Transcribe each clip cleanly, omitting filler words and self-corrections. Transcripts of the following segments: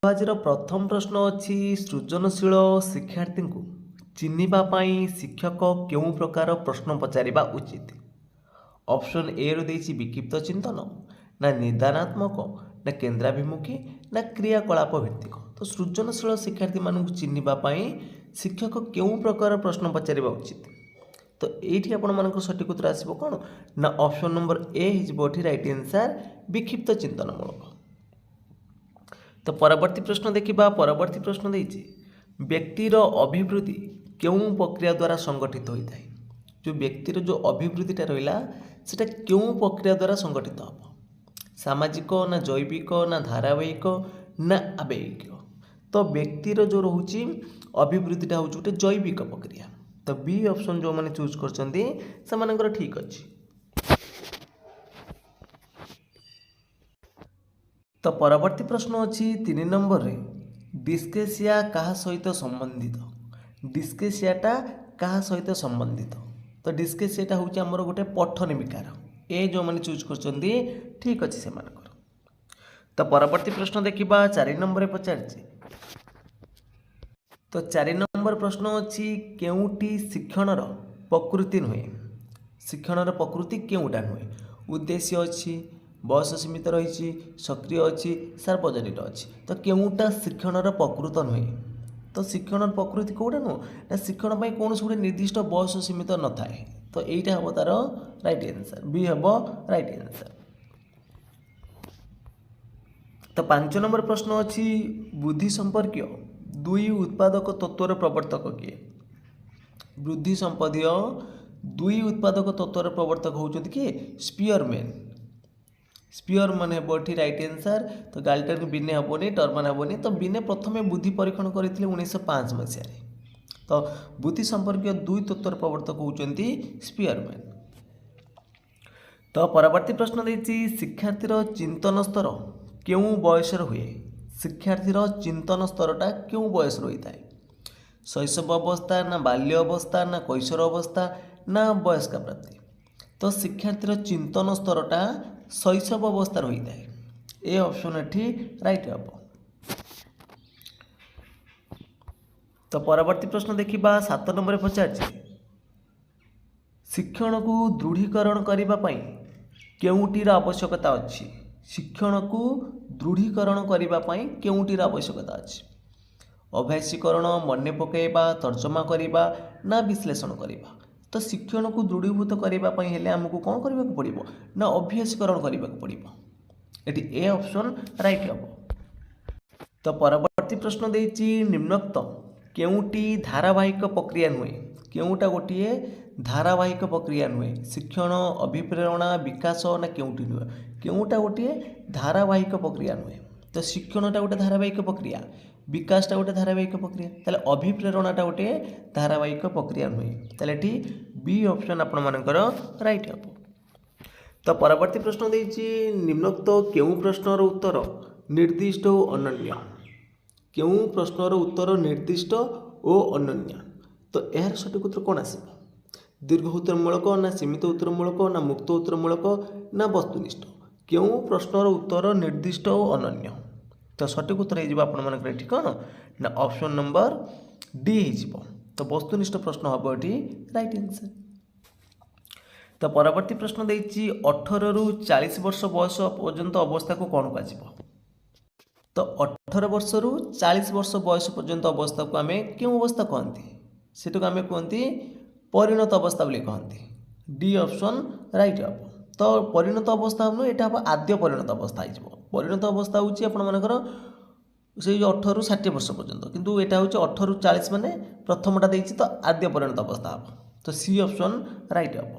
आज प्रथम प्रश्न अच्छी सृजनशील शिक्षार्थी को चिन्हिबा पाई शिक्षक केउं प्रकार प्रश्न पचारिबा उचित। ऑप्शन ए रो देछि विक्षिप्त चिंतन, ना निदानात्मक, ना केन्द्राभिमुखी, ना क्रियाकलाप भित्तिक। तो सृजनशील शिक्षार्थी मानक चिन्हिबा पाई शिक्षक केउं प्रकार प्रश्न पचारिबा उचित। तो ये आपण सठिक उत्तर आसो कौन ना ऑप्शन नंबर ए हो राइट आंसर विक्षिप्त चिंतनमूलक। तो परवर्ती प्रश्न देखिबा। परवर्ती प्रश्न देछि व्यक्तिर अभिवृद्धि केउं प्रक्रिया द्वारा संगठित होता है। जो व्यक्तिर जो अभिवृद्धिटा रहा सेटा केउं प्रक्रिया द्वारा संगठित हम, सामाजिक ना जैविक ना धारावाहिक ना आवेगिक। तो व्यक्तिर जो रोचे अभिवृद्धिटा हूँ गोटे जैविक प्रक्रिया। तो बी ऑप्शन जो मैंने चूज कर ठीक अच्छे। तो परवर्ती प्रश्न अच्छी 3 नंबर रे डिस्केसिया कहा सहित संबंधित। डिस्केसियाटा कहा सहित संबंधित। तो डिस्केसियाटा हूँ आमर गोटे पठन विकार। ए जो मैंने चूज कर ठीक अच्छे से। तो परवर्ती प्रश्न देखिबा 4 नंबर रे पचारछि। तो 4 नंबर प्रश्न अच्छी केउटी शिक्षणर प्रकृति नुहे। शिक्षणर प्रकृति केउटा नुहे। उद्देश्य अच्छी, बयस सीमित रही, सक्रिय अच्छी, सार्वजनिक अच्छी। तो केउटा शिक्षणर प्रकृत नुहे। तो शिक्षण प्रकृति कौटा नुह ना शिक्षण पर कौन गोटे निर्दिष्ट बयस सीमित न थाए। तो यहीटा हम तार राइट आंसर, बी हम राइट आंसर। तो 5 नंबर प्रश्न अच्छी बुद्धि संपर्क दुई उत्पादक तत्वर प्रवर्तक किए। बुद्धि संपदीय दुई उत्पादक तत्वर प्रवर्तक होउछथि किए स्पीयरमैन। स्पीयरमैन हेबो एठी राइट आंसर। तो गाल्टन बिने हेबोनी, टर्मन हेबोनी। तो बिने प्रथमे बुद्धि परीक्षण करथिले 1905 मसीह। तो बुद्धि संपर्क दुई तत्वर प्रवर्तक होउछथि स्पीयरमैन। तो परवर्ती प्रश्न देछि शिक्षार्थीर चिंतन स्तर केउं बयसर हुए। शिक्षार्थीर चिंतन स्तरटा क्यों बयस रही है। शैशव अवस्था ना बाल्य अवस्था ना कैशोर अवस्था ना वयस्क प्राप्ति। तो शिक्षार्थीर चिंतन स्तरटा शैशव अवस्था रही है। ए ऑप्शन एठी राइट हम। तो परवर्ती प्रश्न देखिबा 7 नंबर पचारछि शिक्षण को दृढ़ीकरण करने पाई केउंटीर आवश्यकता अच्छी। शिक्षण को दृढ़ीकरण करने केउंटीर आवश्यकता अच्छी। अभ्यासीकरण, मन पकईवा, तर्जमा करवा ना विश्लेषण करवा। तो शिक्षण को दृढ़ीभूत करने हेले आमको कौन करने को पड़ो ना अभ्यासीकरण करने को पड़ो। ये ए ऑप्शन राइट हम। तो परवर्ती प्रश्न देछि निम्नोक्त केउंटी धारावाहिक प्रक्रिया नुहे। केउंटा गोटे धारावाहिक प्रक्रिया नुहे। शिक्षण, अभिप्रेरणा, विकास ना केउंटी नुहे। केउंटा गोटे धारावाहिक प्रक्रिया नुहे। तो शिक्षणटा गोटे धारावाहिक प्रक्रिया, विकासटा गोटे धारावाहिक प्रक्रिया। ताले अभिप्रेरणाटा गोटे धारावाहिक प्रक्रिया नुहे। ताले एठी बी ऑप्शन आपण मानकर राइट हम। तो परवर्ती प्रश्न देछि निम्नोक्त केउं प्रश्नर उत्तर निर्दिष्ट और अनन्य। केउं प्रश्नर उत्तर निर्दिष्ट और अनन्य। तो यार सठिक उत्तर कौन आस दीर्घ उत्तरमूलक ना सीमित उत्तरमूलक ना मुक्त उत्तरमूलक ना वस्तुनिष्ठ। क्यों प्रश्नर उत्तर निर्दिष्ट और अनन्य। तो सठिक उत्तर हो ठीक कौन ना ऑप्शन नंबर डी हो। तो वस्तुनिष्ठ प्रश्न हम ये राइट आंसर। तो परवर्ती प्रश्न देछि 18 रु 40 वर्ष बयस पर्यंत अवस्था को कौन कह। तो 18 वर्ष रु 40 वर्ष बयस पर्यंत अवस्था को आम क्यों अवस्था कहती सेटा को आम कहती परिणत अवस्था बोली कहती। डी ऑप्शन राइट हम। तो परिणत अवस्था हम यहाँ हम आद्य परिणत अवस्था हो। परिणत अवस्था हूँ आपर से 18 रु 60 वर्ष पर्यंत, किंतु यहाँ हूँ 18 रु 40 माने प्रथमटा देछि। तो आद्य परिणत अवस्था हम। तो सी ऑप्शन राइट हम।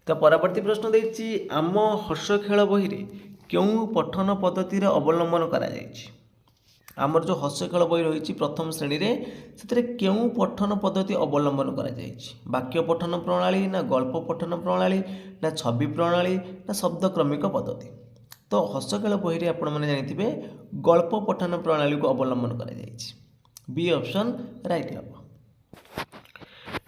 तो परवर्ती प्रश्न देछि आम हर्ष खेल बही रे क्यों पठन पद्धति अवलंबन करा जायछि। आमर जो हस्य खेल बही रही प्रथम श्रेणी में से क्यों पठन पद्धति अवलंबन करा जायछि। वाक्य पठन प्रणाली ना गल्प पठन प्रणाली ना छवि प्रणाली ना शब्द क्रमिक पद्धति। तो हस्य खेल बही रे आपण माने जानिथिबे गल्प पठन प्रणाली को अवलंबन करा जायछि। बी ऑप्शन राइट हम।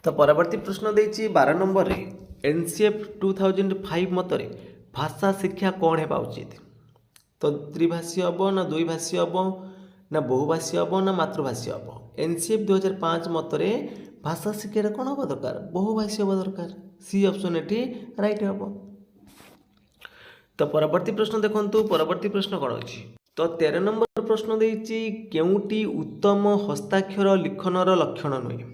तो परवर्ती प्रश्न देछि 12 नंबर रे एनसीएफ 2005 मतरे भाषा शिक्षा कौन हेबा उचित। तो त्रिभाषी हम ना द्विभाषी हम ना बहुभाषी हम ना मातृभाषी हम एनसीएफ 2005 मतरे भाषा शिक्षा कौन हम दरकार बहुभाषी हम दरकार सी ऑप्शन ये राइट हम। तो परवर्ती प्रश्न देखंतु परवर्ती प्रश्न कौन अच्छी तो 13 नंबर प्रश्न देछि केउटी उत्तम हस्ताक्षर लिखनर लक्षण नुहे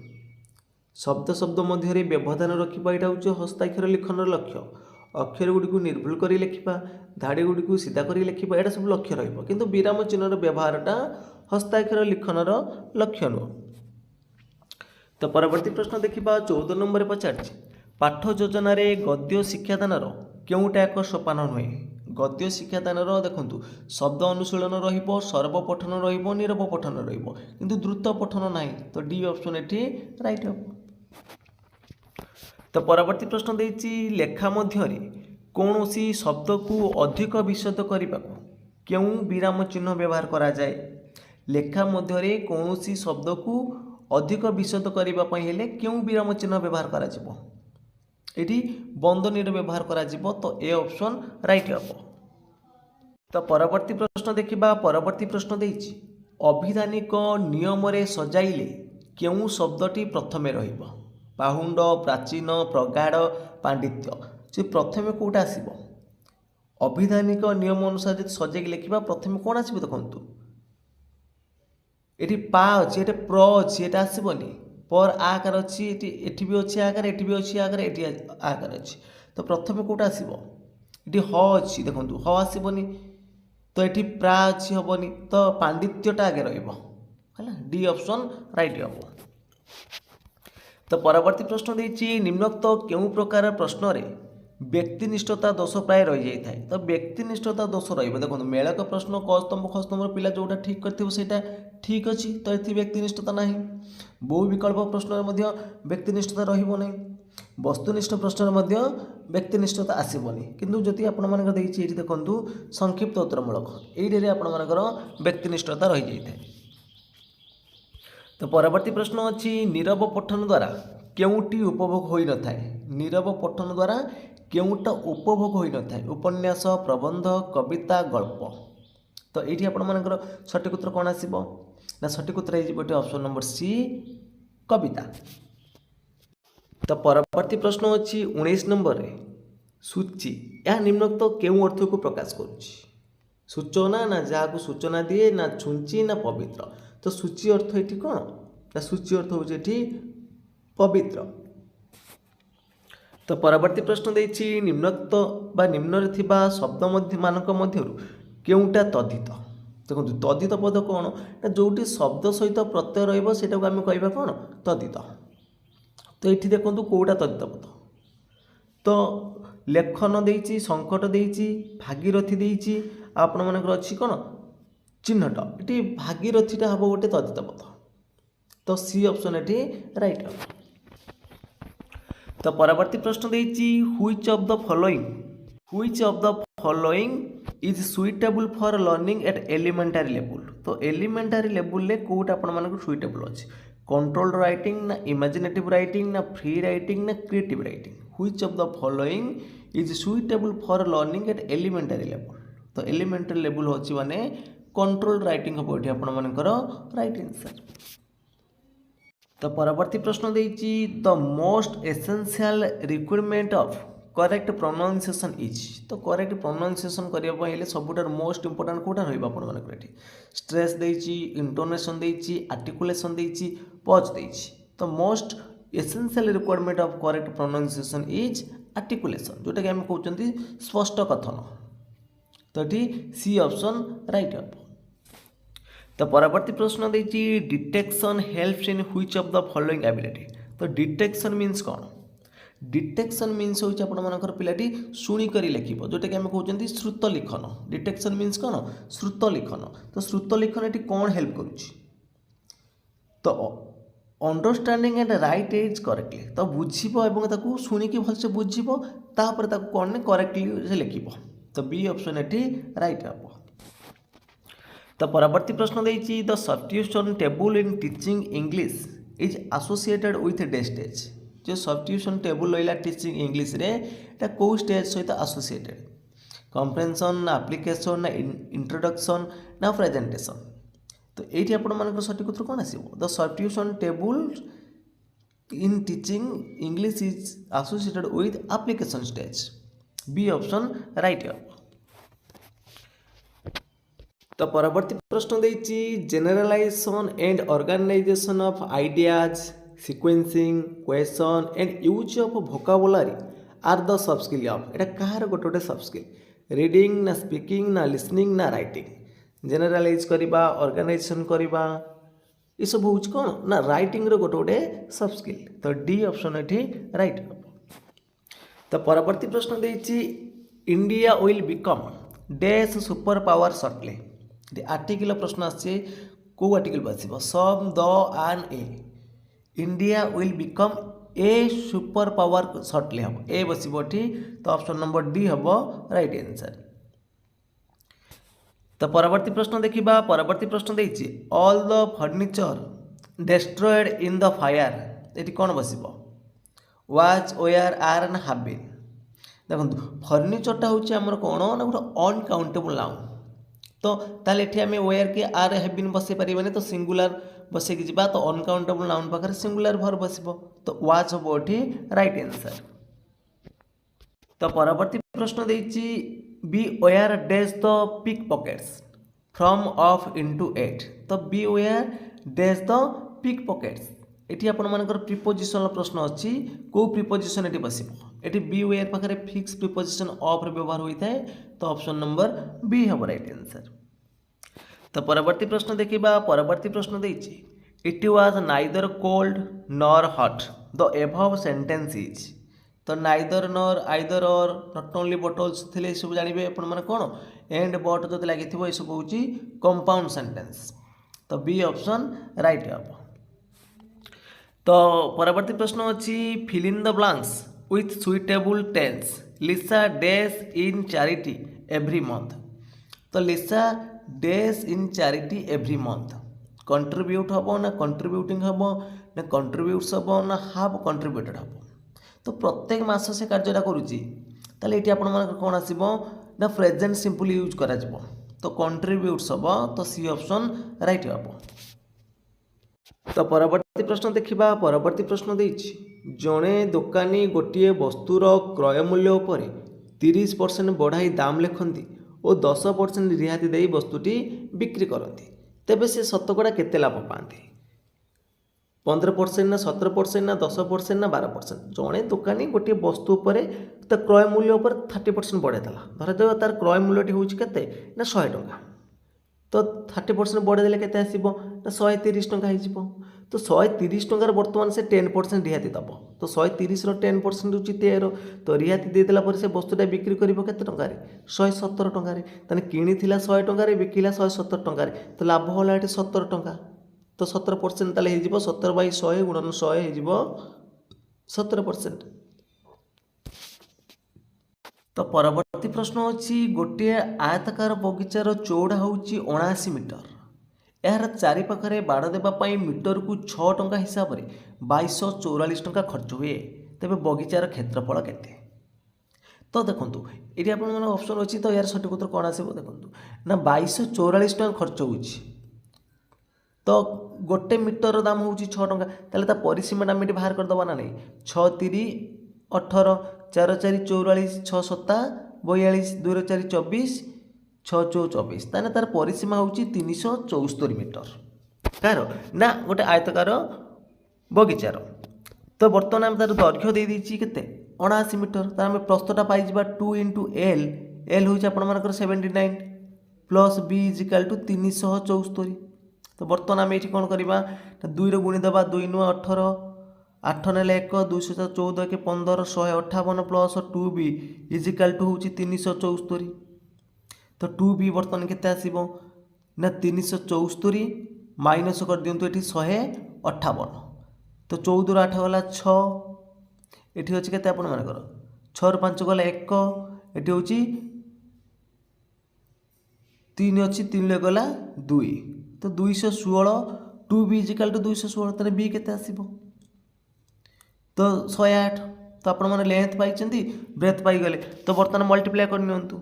शब्द शब्द मध्य व्यवधान रखा यहाँ हूँ हस्ताक्षर लिखनर लक्ष्य अक्षर गुड़ी को निर्भुल कर लिखा धाड़ी गुड़ी को सीधा कर लिखा यहाँ सब लक्ष्य रु विराम चिन्हर व्यवहारटा हस्ताक्षर लिखनर लक्ष्य नुह। तो परवर्ती प्रश्न देखा 14 नंबर पचार पाठ योजन गद्य शिक्षादानर केउटा एक सोपान नुहे गद्य शिक्षादानर देखु शब्द अनुशीलन सर्व पठन नीरव पठन किंतु द्रुत पठन ना तो डी ऑप्शन ये राइट हम। तो परवर्ती प्रश्न देछि लेखा मध्य कौन सी शब्द को अधिक विशद करने क्यों विराम चिन्ह व्यवहार करा जाए लेखा मध्य कौन सी शब्द को अधिक विशद करने हेले क्यों विराम चिन्ह व्यवहार करा जिवो एटी बंदनीर व्यवहार करा जिवो तो ए ऑप्शन राइट हम। तो परवर्ती प्रश्न देखिबा परवर्ती प्रश्न देछि अभिधानिक नियम रे सजाइले क्यों शब्दटी प्रथमे रहिबो पाहुंड प्राचीन प्रगाढ़ पांडित्य से प्रथमे कोटा आसीबो अभिधानिक नियम अनुसार जब सजाइक लिखा प्रथमे कौन आसीबो देखंतु एटी पा अच्छी ये प्र अच्छी ये आसबनी पर आकार अच्छी एटी भी अच्छी आकार एटी भी अच्छी आकार एटी आकार अच्छी तो प्रथमे कोटा आसीबो ये ह अच्छी देखंतु ह आसबनी तो ये प्रा अच्छी हेनी तो पांडित्यटा आगे रहा डी ऑप्शन राइट हम। तो परवर्ती प्रश्न देछि निम्नोक्त केउं प्रकार प्रश्न रे व्यक्तिनिष्ठता दोष प्राय रही जाए तो व्यक्तिनिष्ठता दोष रही देखो मेलक प्रश्न क स्तंभ ख स्तंभ पिला जोटा ठीक कर ठीक अच्छी तो ये व्यक्तिनिष्ठता ना बहु विकल्प प्रश्न व्यक्तिनिष्ठता रही वस्तुनिष्ठ प्रश्न व्यक्तिनिष्ठता आसबनी किंतु जदि आपण देखु संक्षिप्त उत्तरमूलक ये आपर व्यक्तिनिष्ठता रही जाए। तो परवर्ती प्रश्न अच्छी नीरव पठन द्वारा केउटी उपभोग हो न थाए नीरव पठन द्वारा केउटा उपभोग हो न थाए उपन्यास प्रबंध कविता गल्प तो ये आपर सठिक उत्तर कौन आसो ना सठिक उत्तर ये ऑप्शन नंबर सी कविता। तो परवर्ती प्रश्न अच्छी 19 नंबर रे सूची या निम्नोक्त केउं अर्थ को प्रकाश करुच्ची सूचना ना जहाँ सूचना दिए ना छुंची ना पवित्र तो सूची अर्थ ये कौन ना सूची अर्थ हूँ ये पवित्र। तो परवर्ती प्रश्न देछि निम्नोक्त बा निम्न थिबा शब्द मानक मध्यरु केउटा तद्धित देखो तद्धित पद कौन ना जोटी शब्द सहित प्रत्यय रहिबो सेटा को आमे कहबा कौन तद्धित तो ये देखो कौटा तद्धित पद तो लेखन देछि संकट देछि भागीरथी देछि आपण मानकर अछि कौन चिन्हट ये भागीरथीटा हम गोटे तद्धित पद तो सी ऑप्शन ये राइट हम। तो परवर्ती प्रश्न देछि which of the following is suitable for learning at elementary level तो एलिमेंटरी लेवल रे कोट आपण मानक सुइटेबल अछि कंट्रोल्ड राइटिंग ना इमेजिनेटिव राइटिंग ना फ्री राइटिंग ना creative writing which of the following is suitable for learning at elementary level तो एलिमेंटरी लेवल होछि माने कंट्रोल्ड राइटिंग हम ये आपण मानकर राइट आंसर। तो परवर्ती प्रश्न देछि the most essential requirement of correct pronunciation is तो करेक्ट प्रोनाउंसिएशन करने सबुठार मोस्ट इंपोर्टेंट कौटा रही स्ट्रेस देछि इंटोनेशन देछि आर्टिकुलेशन देछि पॉज देछि तो most essential requirement of correct pronunciation is articulation जोटा कि आम कहते स्पष्ट कथन तो ये सी ऑप्शन राइट हम। तो परवर्ती प्रश्न देछि detection helps in which of the following ability तो डिटेक्शन मीन्स कौन डिटेक्शन मीन्स होची आपण मानकर पिलाटी शुणी करी लिखिबो जोटा कि हम कहउचंती श्रुत लिखन डिटेक्शन मीन्स कौन श्रुत लिखन तो श्रुत लिखन एटी कौन हेल्प करूची तो understanding and right is correctly तो बुझिबो एवं ताकू शुणी की भलसे बुझिबो तापर ताकू कोन ने करेक्टली से लिखिबो तो बी ऑप्शन एटी राइट हबो। तो परवर्ती प्रश्न देछि the substitution table in teaching English is associated with the stage जो सब्स्टिट्यूशन टेबल रहा टीचिंग इंग्लिश रे एटा को स्टेज सहित एसोसिएटेड कम्प्रेhension ना एप्लिकेशन ना इंट्रोडक्शन ना प्रेजेंटेशन। तो ये आप सठिक उत्तर कौन आसो the substitution table in teaching English is associated with application stage. B option right है। तो परवर्ती प्रश्न देछि generalisation and organisation of ideas sequencing question and use of vocabulary are the sub skill of. एटा कहार गोटे गोटे सब स्किल रीडिंग ना स्पीकिंग ना लिसनिंग ना राइटिंग। जनरलाइज करवा ऑर्गेनाइजेशन करवा ये सब हूँ कौन ना राइटिंग रो गोटे गोटे सब स्किल। तो डी ऑप्शन ये राइट। तो परवर्ती प्रश्न देछि India will become dash super power shortly. Article प्रश्न आछे को आर्टिकल बसिबो some the and a. India will become a super power shortly हम ए बसिबो ठी। तो ऑप्शन नंबर डी हम राइट आंसर। तो परवर्ती प्रश्न देखिबा परवर्ती प्रश्न देछि all the furniture destroyed in the fire. एटी कोन बसिबो was were are and have been. देखो फर्निचरटा होछि हमर कोन ना गोटे अनकाउंटेबल नाउन। तो ताले एठी आमे वेयर के आर हैव बीन बसै परिबने तो सिंगुलर बसै कि जिबा। तो अनकाउंटेबल नाउन पाखर सिंगुलर भर बसिबो तो वाज हबो एठी राइट आंसर। तो परवर्ती प्रश्न देछि beware dash the pickpockets from off into 8। तो beware dash the pickpockets एठी आपण मानकर प्रीपोजिशनल प्रश्न अछि को प्रीपोजिशन एठी बसिबो। एठी बी वेयर पाखरे फिक्स प्रीपोजिशन ऑफ रे व्यवहार होइथाय। तो ऑप्शन नंबर बी हबो राइट आंसर। तो परवर्ती प्रश्न देखिबा परवर्ती प्रश्न देछि it was neither cold nor hot the above sentence is. तो neither nor either or not only but also थिले सब जानिबे आपण माने कोन एंड बट जति लागिथिबो ए सब होची कंपाउंड सेंटेंस। तो बी ऑप्शन राइट हबो। तो परवर्ती प्रश्न अच्छी fill in the blanks with suitable tense Lisa dash in charity every month. तो Lisa dash in charity every month contribute हम ना कंट्रीब्यूटिंग हम ना कंट्रीब्यूट्स हम ना हाव कंट्रीब्यूटेड हम। तो प्रत्येक मास से कार्यटा करुच्ची ताले ये आपण मान कौन आसो ना प्रेजेंट सिंपल यूज करा जिवो। तो कंट्रीब्यूट्स हम तो सी ऑप्शन राइट हम। तो परवर्ती प्रश्न देखिबा परवर्ती प्रश्न देछि जणे दुकानी गोटे वस्तुर क्रय मूल्य उपर 30% बढ़ाई दाम लिखती और 10% रिहाती दे वस्तुटी बिक्री करती तेबे से शतकड़ा केते लाभ पाती 15% ना 17% ना 10% ना 12%। जड़े दुकानी गोटे वस्तु उपर तो क्रय मूल्य उपर 30% बढ़ाई धर तार क्रय मूल्यटी हूँ केते ना 100 टंका। तो 30% बढ़ाई केते आसीबो ना 130 टंका हो। तो 130 टंकार बर्तमान से 10% रिहाती दब। तो 130 10% हूँ 13। तो रिहाती देदेला पर से वस्तुटा बिक्री करिबो केते टंकार 117 टंकार। ताने किणीथिला 100 टंकार बिकिला 117 टंकार। तो लाभ होला एठी 17 टंका। तो 17% ताले हे जिवो 17/100 गुणन 100 हे जिवो 17%। तो परवर्ती प्रश्न अच्छी गोटे आयताकार बगीचार चौड़ा होची 79 मीटर। यार चारि पाखरे बाड़ देवाई मीटर को 6 टंका हिसाब से 2244 टंका खर्च हुए तेबे बगीचार क्षेत्रफल केते। तो देखो ये ऑप्शन अच्छी। तो यार सठिक उत्तर कौन आसो देखो ना 2244 टंका खर्च होची। तो गोटे मीटर दाम हूँ 6 टंका ताले परिसीमाटा आम बाहर करदे ना नहीं 6 3 18 4 4 44 6 7 42 2 4 24 6 4 24 ताने तार परिसीमा हूँ 374 मीटर कार ना गोटे आयतकार बगीचार। तो बर्तमान आम तार दैर्घ्य दे देछि केते 79 मीटर। तार आम प्रस्थटा पाई 2 × एल एल हूँ आपर 79 प्लस बी इजिकाल टू 374। तो बर्तमान आम ये कौन करवा 2 गुणी देवा 2 × 18 8 ने 1 214 के 15 158 प्लस 2b इजिकाल टू हूँ 374। तो 2b बर्तमान केते आसीबो ना 374 माइनस कर दियंतु एठी 158। तो 14 8 गला 6 एठी होची केते आपण माने कर 6 रो 5 गला 1 एठी होची 3 अछि 3 ले गला 2 तो 216 2b इजिकाल टू 216 तने b केते आसीबो तो 108। तो आपण माने लेंथ पाइछंती ब्रेथ पाई गले। तो बर्तमान मल्टीप्लाई कर नियंतु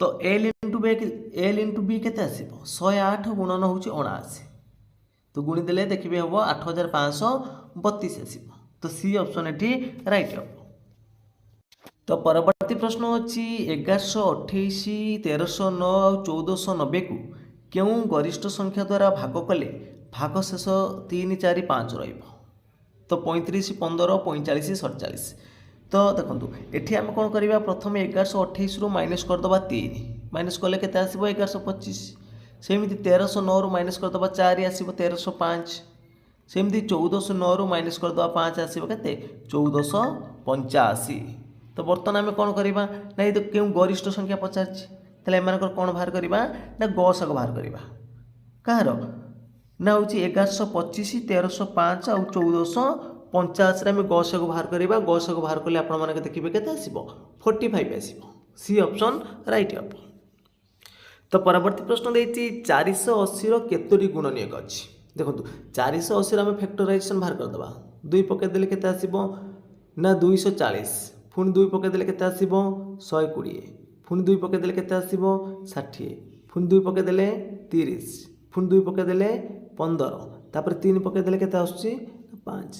तो एल इंटू बी केते आसीबो 108 गुणन होची 79 तो गुणी देले देखिबे हबो 8532 आसीबो तो सी ऑप्शन एठी राइट हो। तो परवर्ती प्रश्न अच्छी 1128 1309 और 1490 को क्यों गरिष्ठ संख्या द्वारा भाग कले भाग शेष 3 4 5 रहिबो तो 35 15 45 47 तो देखो ये आम कौन करवा प्रथम 1128 रु माइनस करदे 3 माइनस कले के 1125 सेमती 1309 रु माइनस करदे 4 आसो 1305 सेमती 1409 रु माइनस करदे 5 आसो के 1485 तो बर्तमान आम कौन करवा ना ये तो क्यों गरिष्ठ संख्या पचार एम कौन बाहर करवा ना गसक बाहर करवा कହାର ना हूँ 1125 1305 और 1485 आम गसक बाहर करवा गसक बाहर कले आप देखिए के 45 आसो सी ऑप्शन राइट हम। तो परवर्ती प्रश्न देती 480 केतोटी गुणनीयक अच्छी देखो 480 आम फैक्टराइजेशन बाहर करदे 2 पकईदे के आसो ना 240 पुणी 2 पकईदे के आसो 120 पुणी 2 पकईदे के आसो 60 पुणी 2 पकईदे 30 पुणी 2 पकईदे 15 तापर 3 पकईदे के आसूँ 5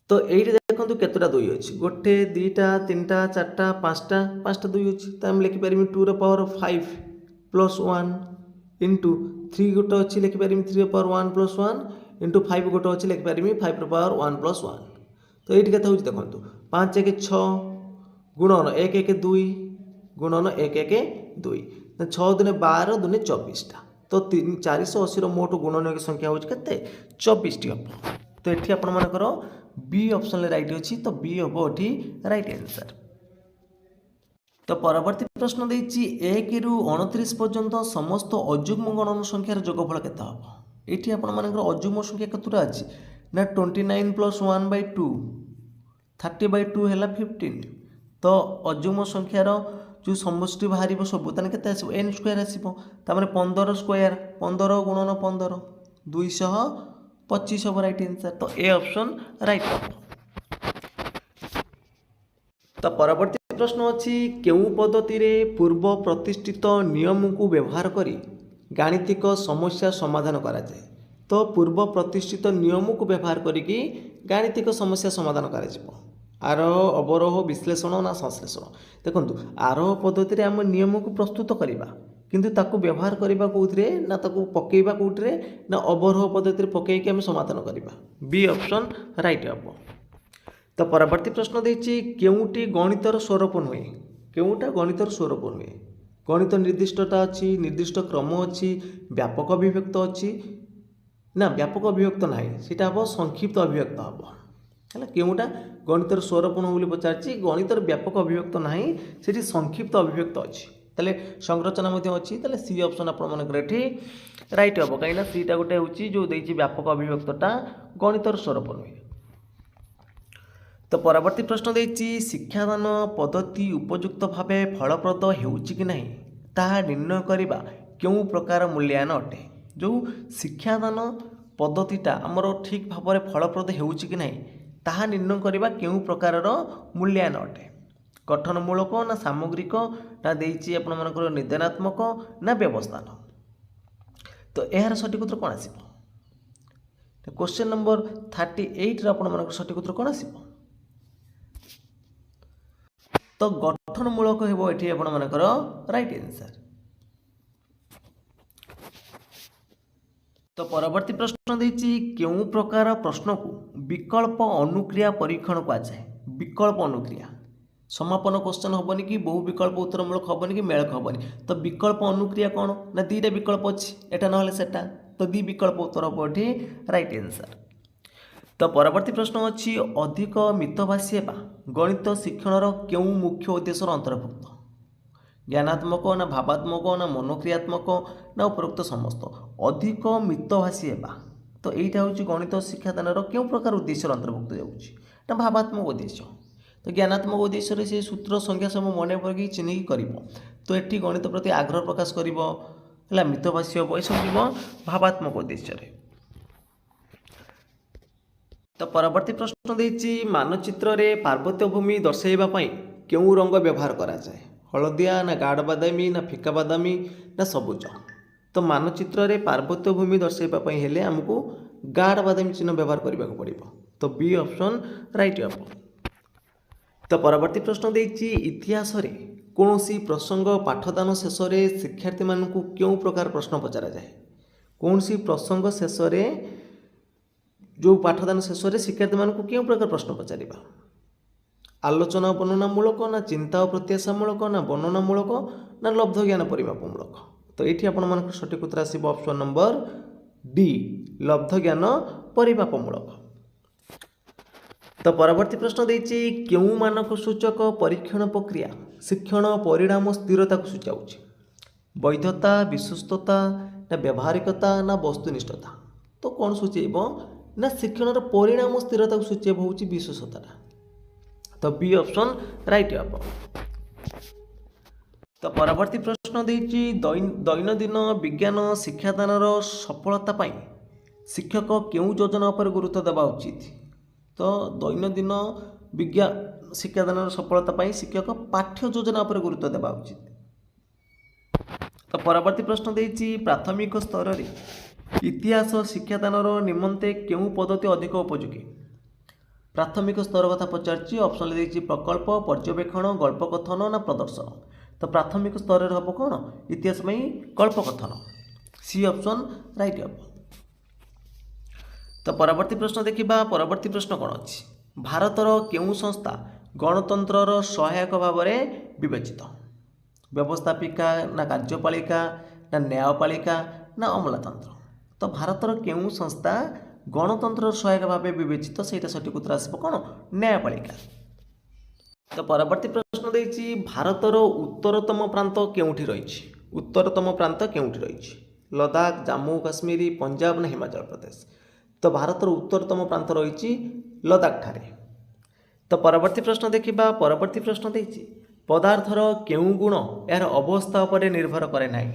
तो ये देखो केतोटा 2 अच्छी 1 2 3 4 5टा 2 अच्छी तो आम लिखिपर 2 ର ପାୱାର 5 प्लस 1 इंटू 3 गोटे अच्छी लिखिपर 3 ର ପାୱାର 1 प्लस 1 इंटू 5 गोटे अच्छी लिखिपर 5 ର ପାୱାର 1 प्लस 1 तो ये देखो देखो 5 1 6 गुणन 1 1 2 गुणन 1 1 2 6 दुने 12 दुने 24टा तो 480 मोट गुणनीयक संख्या होची केते 24 टी हम। तो ये आपर बी ऑप्शन राइट अच्छी तो बी हम ये राइट आंसर। तो परवर्ती प्रश्न देछि 1 रु 29 पर्यंत समस्त अजुग्म गणन संख्यार जोगफल केते हम ये आपर अजुग्म संख्या कतटा अच्छी ना 29 प्लस 1/2 30/2 है 15 तो अजुग्म संख्यार जो समष्टि बाहर सब ताने केते आसीबो n स्क्वायर आसीबो तामाने 15 स्क्वायर 15 गुणन 15 225 हम राइट आंसर तो ए ऑप्शन राइट हम। तो परवर्ती प्रश्न अच्छी केउ पद्धति रे पूर्व प्रतिष्ठित नियम को व्यवहार करी गाणितिक समस्या समाधान करा जाए तो पूर्व प्रतिष्ठित नियम को व्यवहार करिकी गाणितिक समस्या समाधान करा जिवो आरोह अवरोह विश्लेषण ना संश्लेषण देखो आरोह पद्धति रे आम नियम को प्रस्तुत करवा किंतु ताको व्यवहार करवा कौथिरे ना ताको पकेइबा कौथिरे ना अवरोह पद्धति रे पकेइकी आम समाधान करवा बी ऑप्शन राइट हम। तो परवर्ती प्रश्न देछि केउटी गणितर स्वरूप नुहे केउटा गणितर स्वरूप नुहे गणित निर्दिष्टता अच्छी निर्दिष्ट क्रम अच्छी व्यापक अभिव्यक्त अच्छी ना व्यापक अभिव्यक्त ना सीटा हम संक्षिप्त अभिव्यक्त हम है केउटा गणितर स्वरूप बोली पचार गणितर व्यापक अभिव्यक्त ना सीटी संक्षिप्त अभिव्यक्त अच्छी ताले संरचना अच्छी ताले सी ऑप्शन आपठी राइट हम कहीं सीटा गोटे हूँ जो देती व्यापक अभिव्यक्तटा गणितर स्वरूप नुहे। तो परवर्ती प्रश्न देती शिक्षादान पद्धति उपयुक्त भाव फलप्रद होउछि कि नहीं ताहा निर्णय करबा क्यों प्रकार मूल्यांकन अटे जो शिक्षादान पद्धतिटा आमर ठीक भाव में फलप्रद होउछि कि नहीं ताहा निर्णय करबा क्यों प्रकार मूल्यांकन अटे गठनमूलक ना सामग्रिक ना देइछि आपण मानकर निर्देशात्मक ना व्यवस्थान तो यार सठिक उत्तर कौन आसीबो क्वेश्चन नंबर 38 रे आपण मानकर सठिक उत्तर कौन आसीबो तो गठनमूलक हेबो एठी आपण मानकर राइट आंसर। तो परवर्ती प्रश्न देछि केउ प्रकार प्रश्न को विकल्प अनुक्रिया परीक्षण कहा जाए विकल्प अनुक्रिया समापन क्वेश्चन हेनी कि बहु विकल्प उत्तरमूलक हेनी कि मेलक हेनी तो विकल्प अनुक्रिया कौन ना 2टा विकल्प अच्छी एटा ना सेटा तो 2 विकल्प उत्तर हम ये राइट आंसर। तो परवर्ती प्रश्न अच्छी अधिक मितभाषी हेबा गणित शिक्षण क्यों मुख्य उद्देश्य अंतर्भुक्त ज्ञानात्मक ना भावात्मक ना मनोक्रियात्मक ना उपरोक्त समस्त अधिक मितभाषी हेबा तो यहाँ हूँ गणित शिक्षादान क्यों प्रकार उद्देश्य अंतर्भुक्त जाऊँगा भावात्मक उद्देश्य तो ज्ञानात्मक उद्देश्य से सूत्र संख्या सब मन पड़े चिन्हिक कर तो ये गणित प्रति आग्रह प्रकाश कर मितभाषी हम यह जीव भावात्मक उद्देश्य। तो परवर्ती प्रश्न देछि मानचित्र रे पार्वत्य भूमि दर्शाइबा पई केउ रंग व्यवहार करा जाए हलदिया ना गाढ़ बादामी ना फिका बादामी ना सबुज। तो मानचित्र रे पार्वत्य भूमि दर्शाइबा हेले आमको गाढ़ बादामी चिन्ह व्यवहार करने को पड़ो। तो बी ऑप्शन राइट हम। तो परवर्ती प्रश्न देछि इतिहास रे कौन सी प्रसंग पाठदान शेष रे शिक्षार्थी मानकु क्यों प्रकार प्रश्न पचरा जाए। कौन सी प्रसंग शेष रे जो पाठदान शेष रे शिक्षार्थी मानकु क्यों प्रकार प्रश्न पचारिबा। आलोचना वर्णनामूलक ना चिंता और प्रत्याशामूलक ना वर्णनामूलक ना लब्ध ज्ञान परिमापमूलक। तो ये आप सठिक उत्तर आसब ऑप्शन नंबर डी लब्ध ज्ञान परिमापमूलक। तो परवर्ती प्रश्न देछि केउं मानक सूचक परीक्षण प्रक्रिया शिक्षण परिणाम स्थिरता को सूचाउछि। वैधता विश्वस्तता ना व्यावहारिकता ना वस्तुनिष्ठता। तो कौन सूचेब ना शिक्षण परिणाम स्थिरता को सूचेब होछि विश्वस्तता। तो बी ऑप्शन राइट हम। तो परवर्ती प्रश्न देछि दैनंदिन विज्ञान शिक्षादान सफलता पाई शिक्षक केउं योजना पर गुरुत्व देवा उचित। तो दैनंदिन विज्ञान शिक्षादान सफलता पाई शिक्षक पाठ्य योजना पर गुरुत्व देवा उचित। तो परवर्ती प्रश्न देछि प्राथमिक स्तर रे इतिहास शिक्षादान निमंते केउं पद्धति अधिक उपयोगी। प्राथमिक स्तर कथा पचारछि ऑप्शन देछि प्रकल्प पर्यवेक्षण गल्पकथन ना प्रदर्शन। तो प्राथमिक स्तर रे हबो कोन इतिहास में गल्पकथन सी ऑप्शन राइट हम। तो परवर्ती प्रश्न देखिबा परवर्ती प्रश्न कोन अछि भारतर केउं संस्था गणतंत्रर सहायक भाव में विवेचित। व्यवस्थापिका ना कार्यपालिका ना न्यायपालिका ना अमलातंत्र। तो भारतर केउं संस्था गणतंत्र सहायक भाव विवेचित सेटा सठिक उत्तर आसब कौन न्यायपालिका। तो परवर्ती प्रश्न देछि भारतर उत्तरतम प्रांत केउठी रहिछि। उत्तरतम प्रांत केउठी रहिछि लद्दाख जम्मू काश्मीर पंजाब ना हिमाचल प्रदेश। तो भारतर उत्तरतम प्रांत रहिछि लद्दाख ठारे। तो परवर्ती प्रश्न देखिबा परवर्ती प्रश्न देछि पदार्थर केउं गुण यार अवस्था पर निर्भर करे नाही।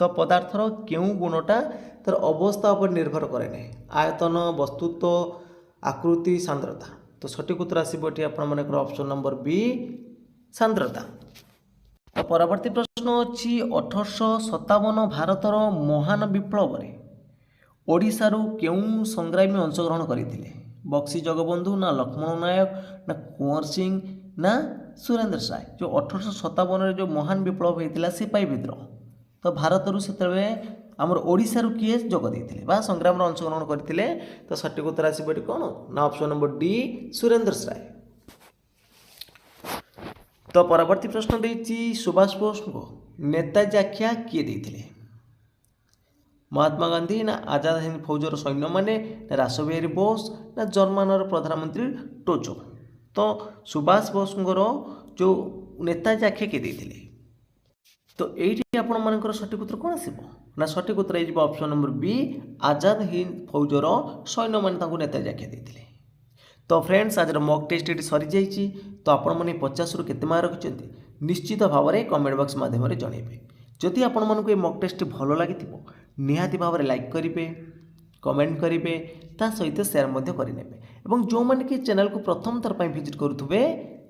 तो पदार्थर केउं गुणटा तर अवस्था पर निर्भर करे नहीं आयतन वस्तुत्व आकृति सांद्रता। तो सठिक उत्तर आसब ये ऑप्शन नंबर बी सांद्रता। तो परवर्ती प्रश्न अच्छी 1857 भारतर महान विप्लव रे ओडिशारू केउं संग्रामी अंशग्रहण करथिले। बक्सी जगबंधु ना लक्ष्मण नायक ना कुंवर सिंह ना सुरेंद्र साय। जो 1857 जो महान विप्लव होता सिपाही विद्रोह। तो भारतरू से आमर ओडिशारू किए जोग देते बा संग्राम अंशग्रहण करते। तो सठिक उत्तर आसब कौन ना option number D Surendra Sai. तो परवर्ती प्रश्न देछि सुभाष बोस को नेताजी आख्या किए देथिले। महात्मा गांधी ना आजाद हिंद फौजर सैन्य माने ना रासबिहारी बोस ना जर्मनर प्रधानमंत्री टोचो। तो सुभाष बोस जो नेताजी आख्या किए देथिले। तो ये आपण सठिक उत्तर कौन आसब ना सठिक उत्तर हो option number B Azad Hind फौजर सैन्य मैंने नेताजी आख्या देते। तो फ्रेंड्स आज मॉक टेस्ट ये सरी जाइए। तो आपण मैंने 50 रु केते मार्क रखिंट निश्चित भाव में कमेंट बॉक्स माध्यम जनइबे। जदि आपण मानक ये मॉक टेस्ट भल लगी निहाती भाव में लाइक करेंगे कमेंट करेंगे ता सहित सेयार करेंगे और जो मैंने कि चैनल को प्रथम थर विजिट करुवे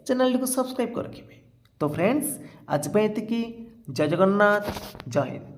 चैनल को सब्सक्राइब कर रखिए। तो फ्रेंड्स आज ये जय जगन्नाथ जय हिंद।